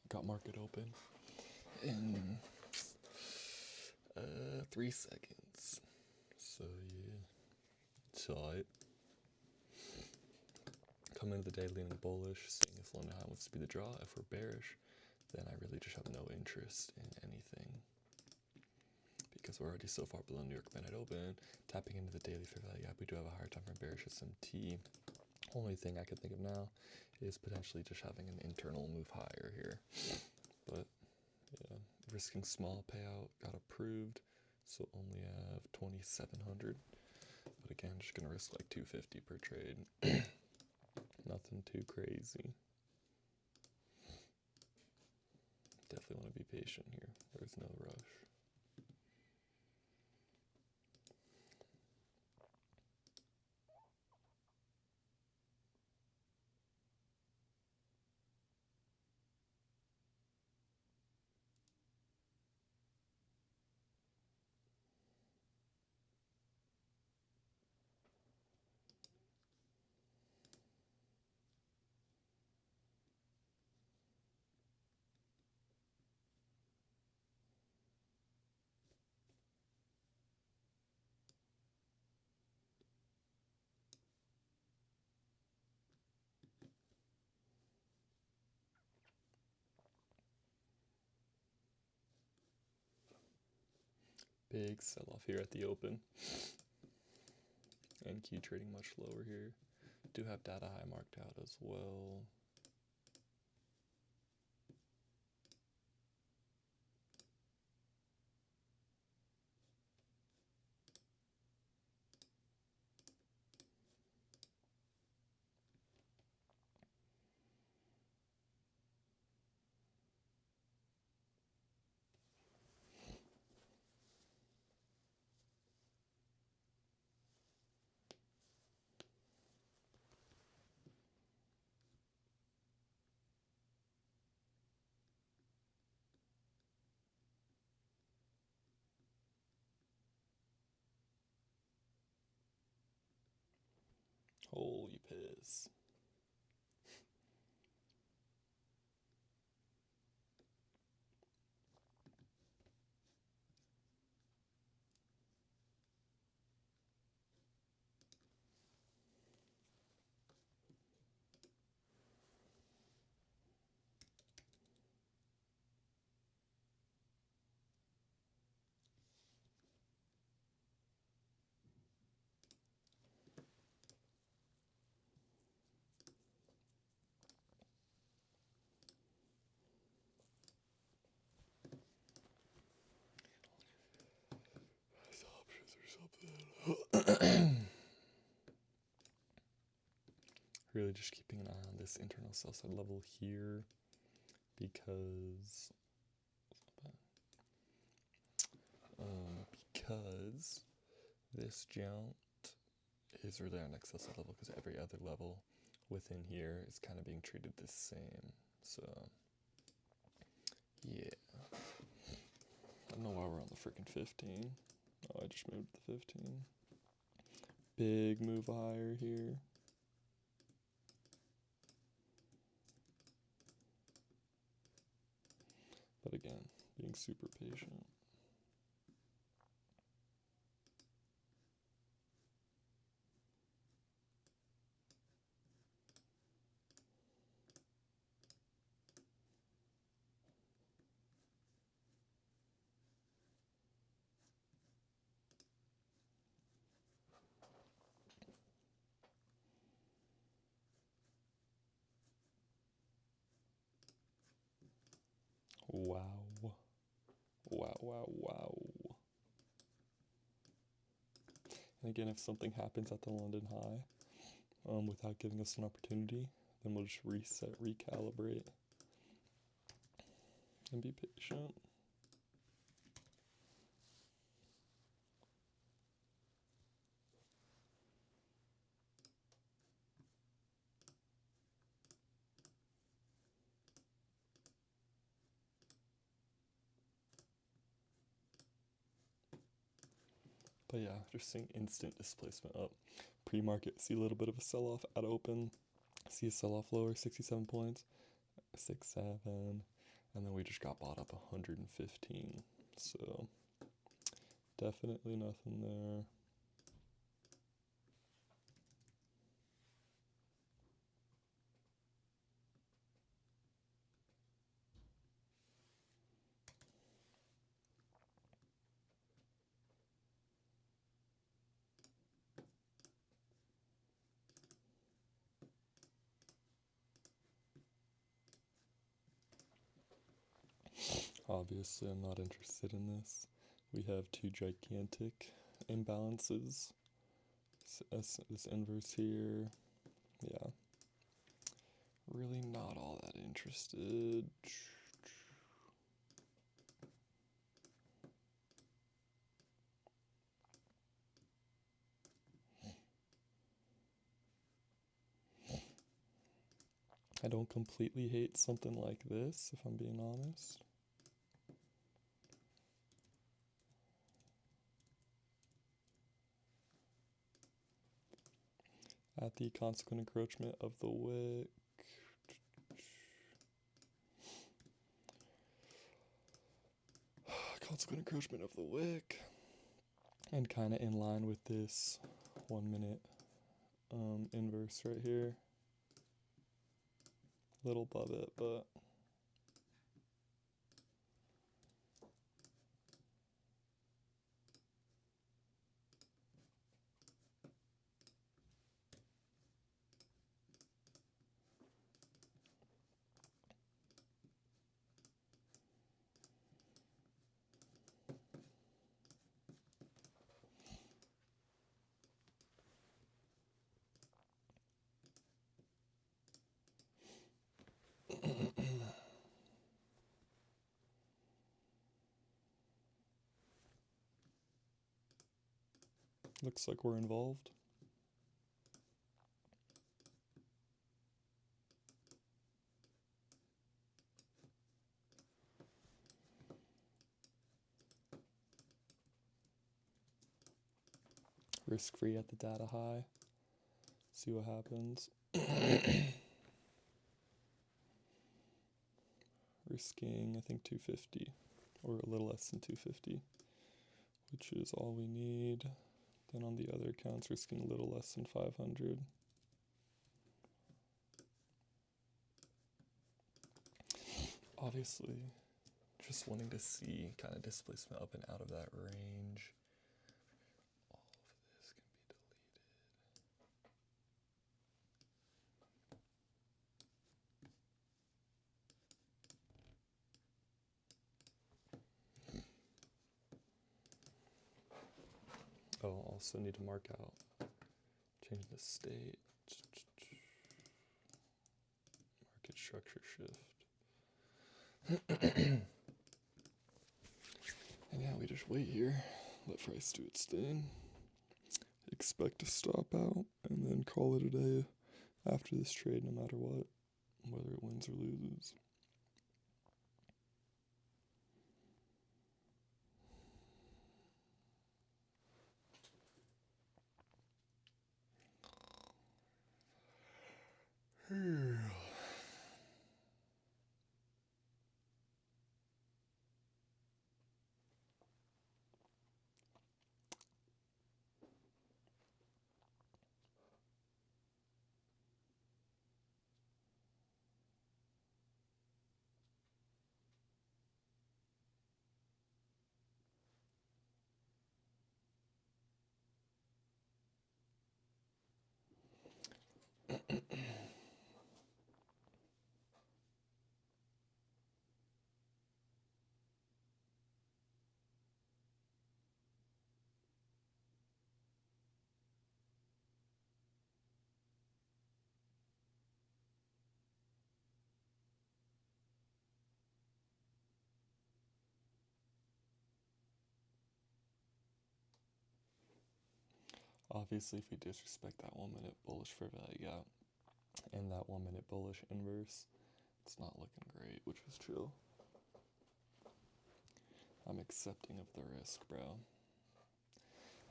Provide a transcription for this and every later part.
got market open in 3 seconds. So yeah, tight. Come into the day leaning bullish, seeing if London High wants to be the draw. If we're bearish, then I really just have no interest in anything because we're already so far below New York Midnight Open. Tapping into the daily fair value gap, we do have a hard time from bearish SMT. Only thing I can think of now is potentially just having an internal move higher here. But yeah, risking small payout, got approved, so only have 2,700. But again, just gonna risk like 250 per trade. Nothing too crazy. Definitely want to be patient here. There's no rush. Big sell off here at the open. And key trading much lower here. Do have data high marked out as well. Holy piss. Options or something. Really just keeping an eye on this internal sell side level here because this jump is really our next sell side level because every other level within here is kind of being treated the same. So yeah, I don't know why we're on the freaking 15. Oh, I just moved to the 15. Big move higher here. But again, being super patient. Wow. Wow, wow, wow. And again, if something happens at the London High without giving us an opportunity, then we'll just reset, recalibrate, and be patient. But yeah, just seeing instant displacement up. Pre-market, see a little bit of a sell-off at open. See a sell-off lower, 67 points. 6, 7. And then we just got bought up 115. So definitely nothing there. Obviously, I'm not interested in this. We have two gigantic imbalances. This inverse here. Yeah. Really not all that interested. I don't completely hate something like this, if I'm being honest. At the consequent encroachment of the wick. Consequent encroachment of the wick. And kind of in line with this 1 minute inverse right here. Little above it, but looks like we're involved. Risk free at the data high. See what happens. Risking, I think 250 or a little less than 250, which is all we need. Then on the other accounts, risking a little less than 500. Obviously, just wanting to see kind of displacement up and out of that range. All of this can be deleted. Oh, also need to mark out, change the state, market structure shift. And yeah, we just wait here, let price do its thing, expect to stop out, and then call it a day after this trade, no matter what, whether it wins or loses. Obviously, if we disrespect that 1 minute bullish fair value gap and that 1 minute bullish inverse, it's not looking great, which is chill. I'm accepting of the risk, bro.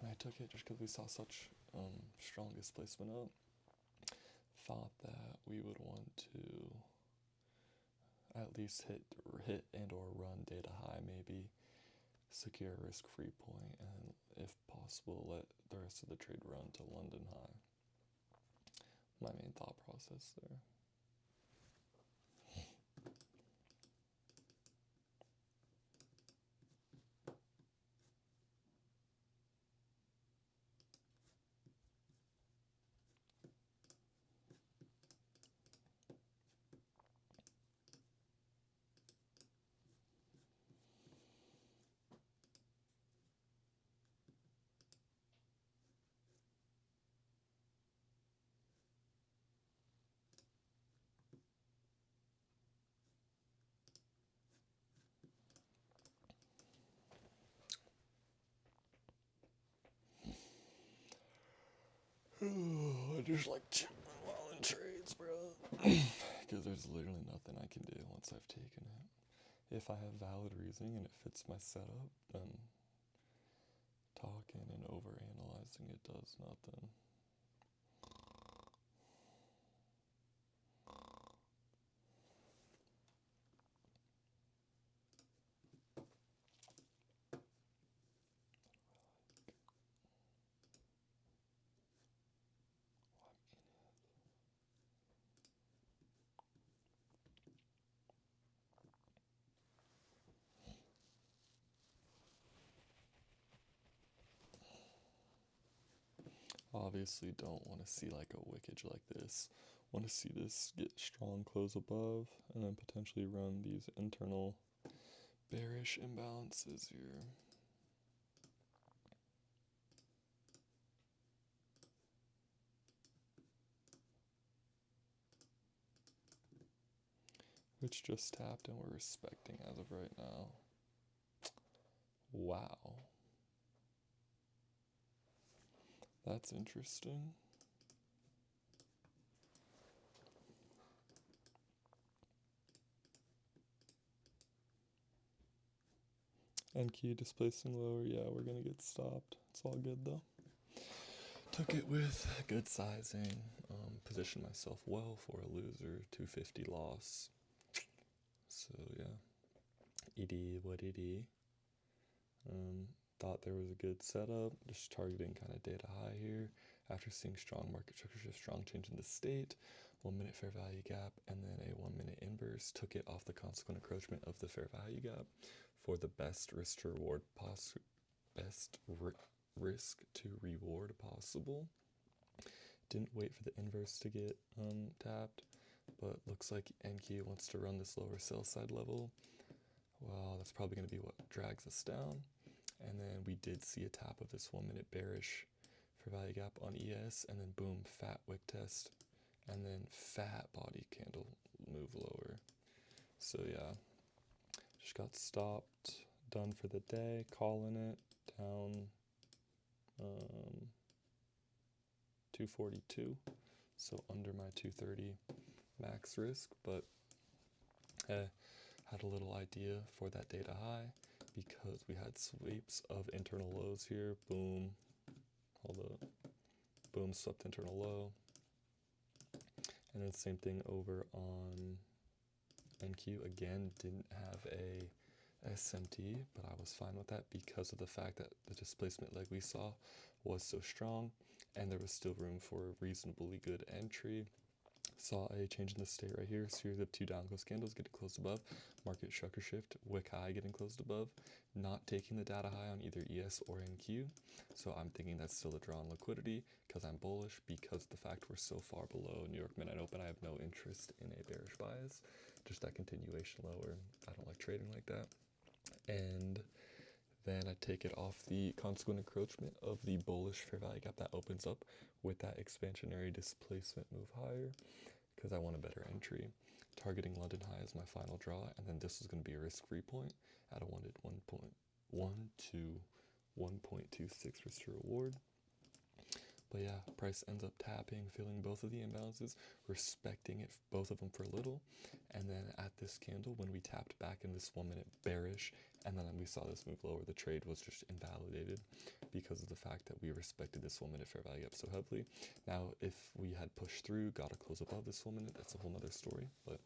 And I took it just because we saw such strong displacement up. Thought that we would want to at least hit and or run data high, maybe secure a risk-free point, and if possible, let the rest of the trade run to London high. My main thought process there. I just like chilling while in trades, bro. Because there's literally nothing I can do once I've taken it. If I have valid reasoning and it fits my setup, then talking and overanalyzing it does nothing. Obviously don't want to see like a wickage like this. Want to see this get strong close above and then potentially run these internal bearish imbalances here. Which just tapped and we're respecting as of right now. Wow. That's interesting. NQ displacing lower, yeah, we're gonna get stopped. It's all good though. Took it with good sizing, positioned myself well for a loser, 250 loss. So yeah, ED what ED. Thought there was a good setup, just targeting kind of data high here. After seeing strong market structure shift, strong change in the state, 1 minute fair value gap, and then a 1 minute inverse, took it off the consequent encroachment of the fair value gap for the best risk to reward risk to reward possible. Didn't wait for the inverse to get tapped, but looks like NQ wants to run this lower sell side level. Well, that's probably going to be what drags us down. And then we did see a tap of this 1 minute bearish fair value gap on ES, and then boom, fat wick test, and then fat body candle move lower. So yeah, just got stopped, done for the day, calling it down 242, so under my 230 max risk, but had a little idea for that data high because we had sweeps of internal lows here. Boom, hold up, boom, swept internal low, and then same thing over on NQ. Again, didn't have a SMT, but I was fine with that because of the fact that the displacement leg we saw was so strong and there was still room for a reasonably good entry. Saw a change in the state right here, series of 2 down close candles getting closed above, market structure shift, wick high getting closed above, not taking the data high on either ES or NQ. So I'm thinking that's still a draw on liquidity because I'm bullish, because of the fact we're so far below New York Midnight Open. I have no interest in a bearish bias, just that continuation lower. I don't like trading like that. And then I take it off the consequent encroachment of the bullish fair value gap that opens up with that expansionary displacement move higher, because I want a better entry. Targeting London high as my final draw, and then this is going to be a risk-free point at a 1.1 to 1.26 risk to reward. But yeah, price ends up tapping, filling both of the imbalances, respecting it, both of them for a little, and then at this candle, when we tapped back in this 1 minute bearish, and then we saw this move lower, the trade was just invalidated because of the fact that we respected this 1 minute fair value up so heavily. Now, if we had pushed through, got to close above this 1 minute, that's a whole nother story, but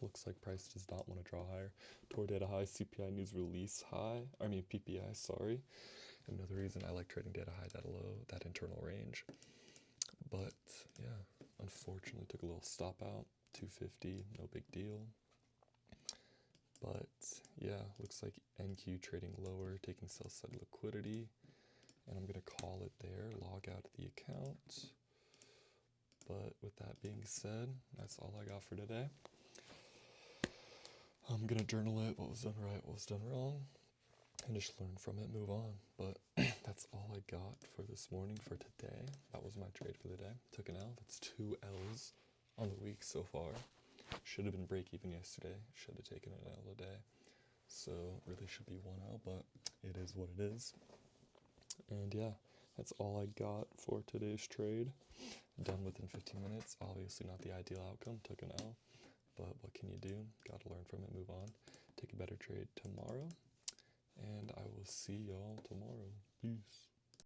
Looks like price does not want to draw higher. Tor data high, CPI news release high. I mean PPI, sorry. Another reason I like trading data high, that low, that internal range. But yeah, unfortunately took a little stop out. 250, no big deal. But yeah, looks like NQ trading lower, taking sell side liquidity. And I'm going to call it there, log out of the account. But with that being said, that's all I got for today. I'm going to journal it, what was done right, what was done wrong, and just learn from it, move on. But that's all I got for this morning, for today. That was my trade for the day. Took an L. That's 2 L's on the week so far. Should have been break even yesterday. Should have taken an L today. So really should be 1 L, but it is what it is. And yeah, that's all I got for today's trade. Done within 15 minutes. Obviously not the ideal outcome. Took an L. But what can you do? Gotta learn from it, move on. Take a better trade tomorrow. And I will see y'all tomorrow. Peace.